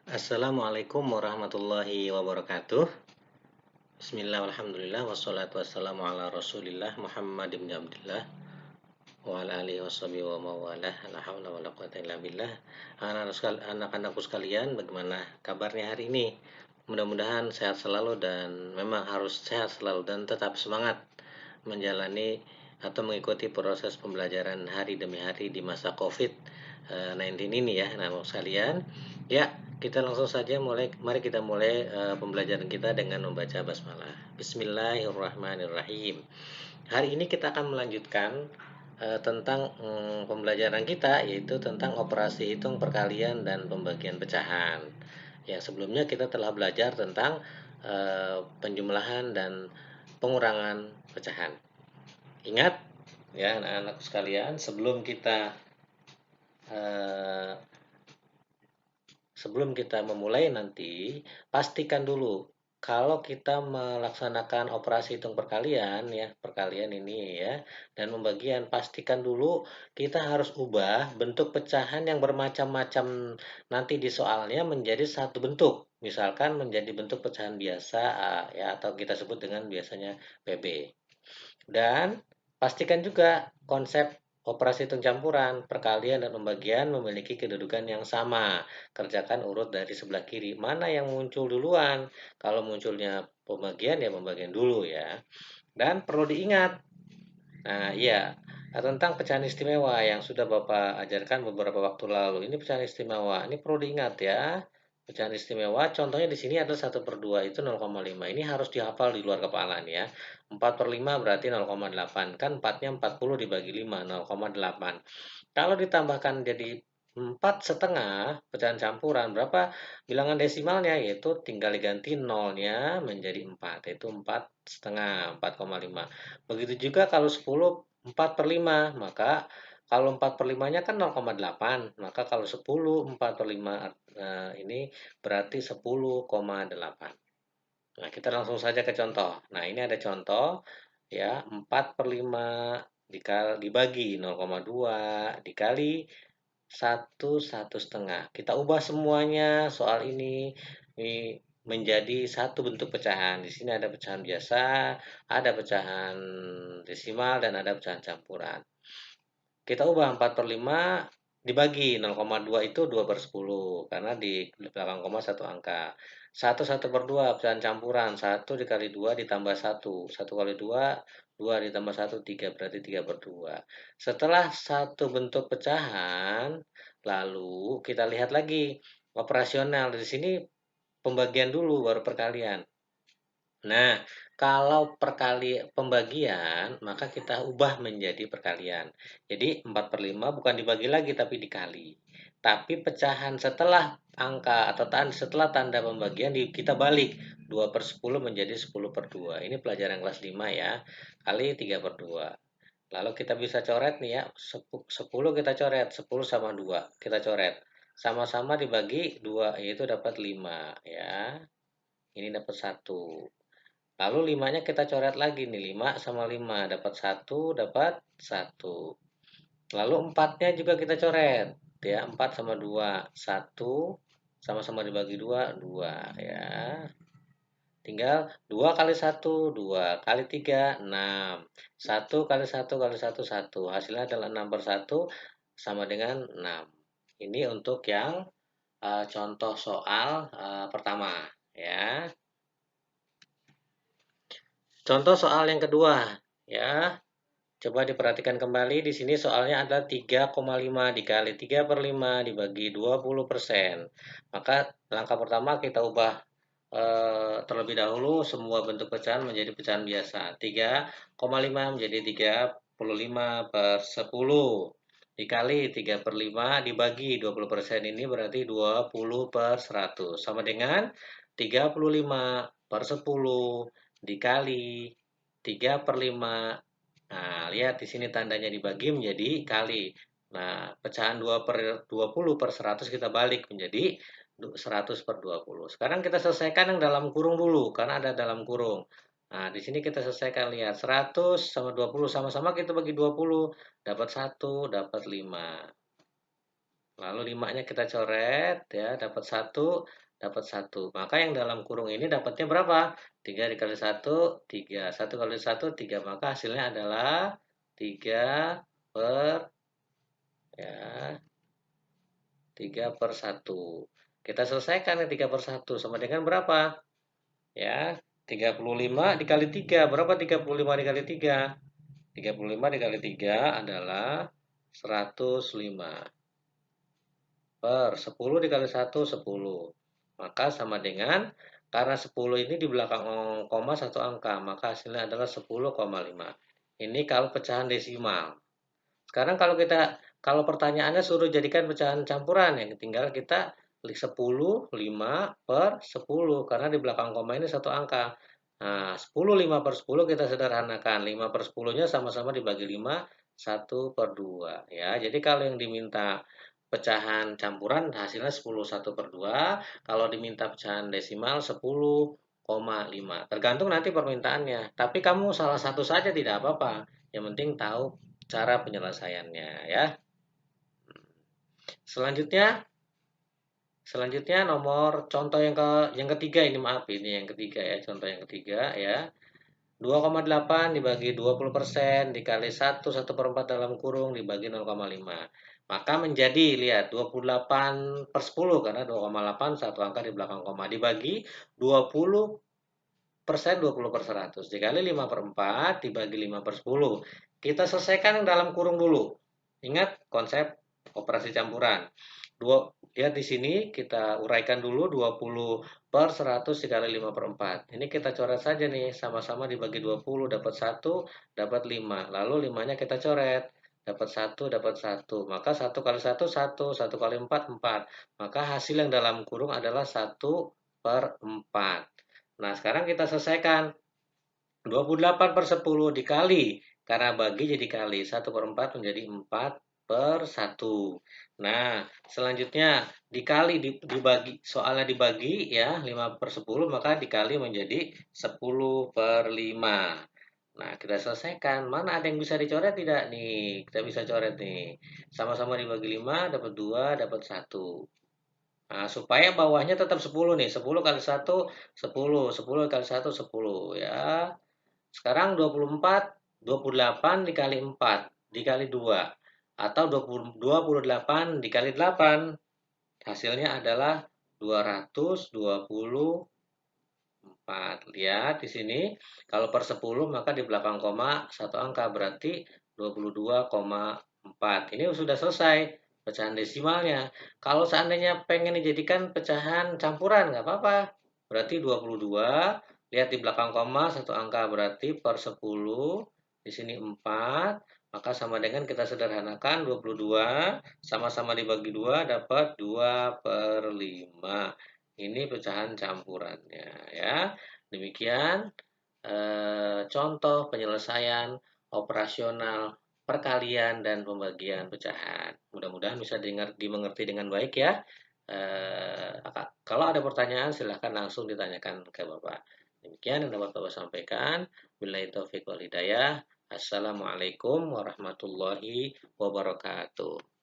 Assalamualaikum warahmatullahi wabarakatuh. Bismillah, alhamdulillah, wassalatu wassalamu ala rasulillah Muhammad ibn Abdullah wa ala alihi washabihi wa mawalah. La haula wa la quwata illa billah. Anak-anakku sekalian, bagaimana kabarnya hari ini? Mudah-mudahan sehat selalu dan memang harus sehat selalu dan tetap semangat menjalani atau mengikuti proses pembelajaran hari demi hari di masa COVID-19 ini ya, anak-anak sekalian. Ya, kita langsung saja mari kita mulai pembelajaran kita dengan membaca basmalah. Bismillahirrahmanirrahim. Hari ini kita akan melanjutkan tentang pembelajaran kita, yaitu tentang operasi hitung perkalian dan pembagian pecahan. Yang sebelumnya kita telah belajar tentang penjumlahan dan pengurangan pecahan. Ingat ya anak-anak sekalian, eh, sebelum kita memulai nanti, pastikan dulu kalau kita melaksanakan operasi hitung perkalian ya, perkalian ini ya, dan pembagian, pastikan dulu kita harus ubah bentuk pecahan yang bermacam-macam nanti di soalnya menjadi satu bentuk. Misalkan menjadi bentuk pecahan biasa ya, atau kita sebut dengan biasanya PB. Dan pastikan juga konsep operasi hitung campuran, perkalian dan pembagian memiliki kedudukan yang sama. Kerjakan urut dari sebelah kiri. Mana yang muncul duluan? Kalau munculnya pembagian ya pembagian dulu ya. Dan perlu diingat, nah iya, tentang pecahan istimewa yang sudah Bapak ajarkan beberapa waktu lalu. Ini pecahan istimewa. Ini perlu diingat ya. Pecahan istimewa, contohnya di sini ada 1/2 itu 0,5. Ini harus dihafal di luar kepala nih ya. 4/5 berarti 0,8. Kan 4-nya 40 dibagi 5, 0,8. Kalau ditambahkan jadi 4,5 pecahan campuran, berapa bilangan desimalnya? Yaitu tinggal diganti nolnya menjadi 4, yaitu 4,5, 4,5. Begitu juga kalau 10, 4/5, maka kalau 4/5-nya kan 0,8, maka kalau 10, 4/5 ini berarti 10,8. Nah, kita langsung saja ke contoh. Nah, ini ada contoh ya, 4/5 dibagi 0,2 dikali satu setengah. Kita ubah semuanya soal ini menjadi satu bentuk pecahan. Di sini ada pecahan biasa, ada pecahan desimal, dan ada pecahan campuran. Kita ubah 4/5 dibagi 0,2 itu 2/10 karena di belakang koma satu angka. 1/2 pecahan campuran, 1 dikali 2 ditambah 1. 1 kali 2, 2 ditambah 1, 3 berarti 3/2. Setelah satu bentuk pecahan, lalu kita lihat lagi operasional. Di sini pembagian dulu baru perkalian. Nah, kalau pembagian, maka kita ubah menjadi perkalian. Jadi 4/5 bukan dibagi lagi tapi dikali. Tapi pecahan setelah angka atau setelah tanda pembagian kita balik 2/10 menjadi 10/2. Ini pelajaran kelas 5 ya. Kali 3/2. Lalu kita bisa coret nih ya. 10 kita coret, 10 sama 2 kita coret. Sama-sama dibagi 2 yaitu dapat 5 ya. Ini dapat 1. Lalu 5-nya kita coret lagi nih, 5 sama 5 dapat 1, dapat 1. Lalu 4-nya juga kita coret ya, 4 sama 2, 1, sama-sama dibagi 2, 2 ya. Tinggal 2 kali 1, 2 kali 3, 6. 1 kali 1 kali 1, 1. Hasilnya adalah 6/1 sama dengan 6. Ini untuk yang contoh soal pertama ya. Contoh soal yang kedua ya. Coba diperhatikan kembali, di sini soalnya ada 3,5 dikali 3/5 dibagi 20%. Maka langkah pertama kita ubah terlebih dahulu semua bentuk pecahan menjadi pecahan biasa. 3,5 menjadi 35/10 dikali 3/5 dibagi 20%, ini berarti 20/100 sama dengan 35/10 dikali 3/5. Nah, lihat di sini tandanya dibagi menjadi kali. Nah, pecahan 20/100 kita balik menjadi 100/20. Sekarang kita selesaikan yang dalam kurung dulu, karena ada dalam kurung. Nah, di sini kita selesaikan, lihat 100 sama 20 sama-sama kita bagi 20, dapat 1, dapat 5. Lalu 5-nya kita coret ya, dapat 1, dapat 1. Maka yang dalam kurung ini dapatnya berapa? 3 dikali 1, 3. 1 kali 1, 3. Maka hasilnya adalah 3 per ya, 3 per 1. Kita selesaikan yang 3 per 1 sama dengan berapa? Ya, 35 dikali 3. Berapa 35 dikali 3? 35 dikali 3 adalah 105. Per 10 dikali 1, 10. Maka sama dengan, karena 10 ini di belakang koma satu angka, maka hasilnya adalah 10,5. Ini kalau pecahan desimal. Sekarang kalau pertanyaannya suruh jadikan pecahan campuran, yang tinggal kita 10, 5 per 10. Karena di belakang koma ini satu angka. Nah, 10, 5 per 10 kita sederhanakan. 5 per 10-nya sama-sama dibagi 5, 1 per 2. Ya, jadi kalau yang diminta pecahan campuran hasilnya 10, 1 per 2. Kalau diminta pecahan desimal 10,5. Tergantung nanti permintaannya. Tapi kamu salah satu saja tidak apa-apa. Yang penting tahu cara penyelesaiannya ya. Selanjutnya selanjutnya nomor contoh yang ketiga ini, maaf, ini yang ketiga ya, contoh yang ketiga ya. 2,8 dibagi 20% dikali 1/4 dalam kurung dibagi 0,5. Maka menjadi, lihat, 28/10 karena 2,8 satu angka di belakang koma dibagi 20%, 20/100 dikali 5/4 dibagi 5/10. Kita selesaikan dalam kurung dulu. Ingat konsep operasi campuran. Lihat di sini kita uraikan dulu 20/100 dikali 5/4. Ini kita coret saja nih, sama-sama dibagi 20 dapat 1, dapat 5. Lalu 5-nya kita coret. Dapat 1, dapat 1. Maka 1 kali 1, 1. 1 kali 4, 4. Maka hasil yang dalam kurung adalah 1/4. Nah, sekarang kita selesaikan. 28/10 dikali, karena bagi jadi kali, 1/4 menjadi 4/1. Nah, selanjutnya dikali, dibagi, soalnya dibagi ya, 5/10, maka dikali menjadi 10/5. Nah, kita selesaikan. Mana ada yang bisa dicoret tidak nih? Kita bisa coret nih. Sama-sama dibagi 5, dapat 2, dapat 1. Nah, supaya bawahnya tetap 10 nih. 10 kali 1, 10. 10 kali 1, 10 ya. Sekarang 28 dikali 4 dikali 2 atau 28 dikali 8, hasilnya adalah 224. Lihat di sini, kalau per 10 maka di belakang koma satu angka berarti 22,4. Ini sudah selesai pecahan desimalnya. Kalau seandainya pengen dijadikan pecahan campuran nggak apa-apa. Berarti 22, lihat di belakang koma satu angka berarti per 10, di sini 4, maka sama dengan kita sederhanakan 22 sama-sama dibagi 2 dapat 2/5. Ini pecahan campurannya ya. Demikian contoh penyelesaian operasional perkalian dan pembagian pecahan. Mudah-mudahan bisa dimengerti dengan baik ya. Kalau ada pertanyaan silahkan langsung ditanyakan ke Bapak. Demikian yang dapat Bapak sampaikan. Billahi taufiq wal hidayah. Assalamualaikum warahmatullahi wabarakatuh.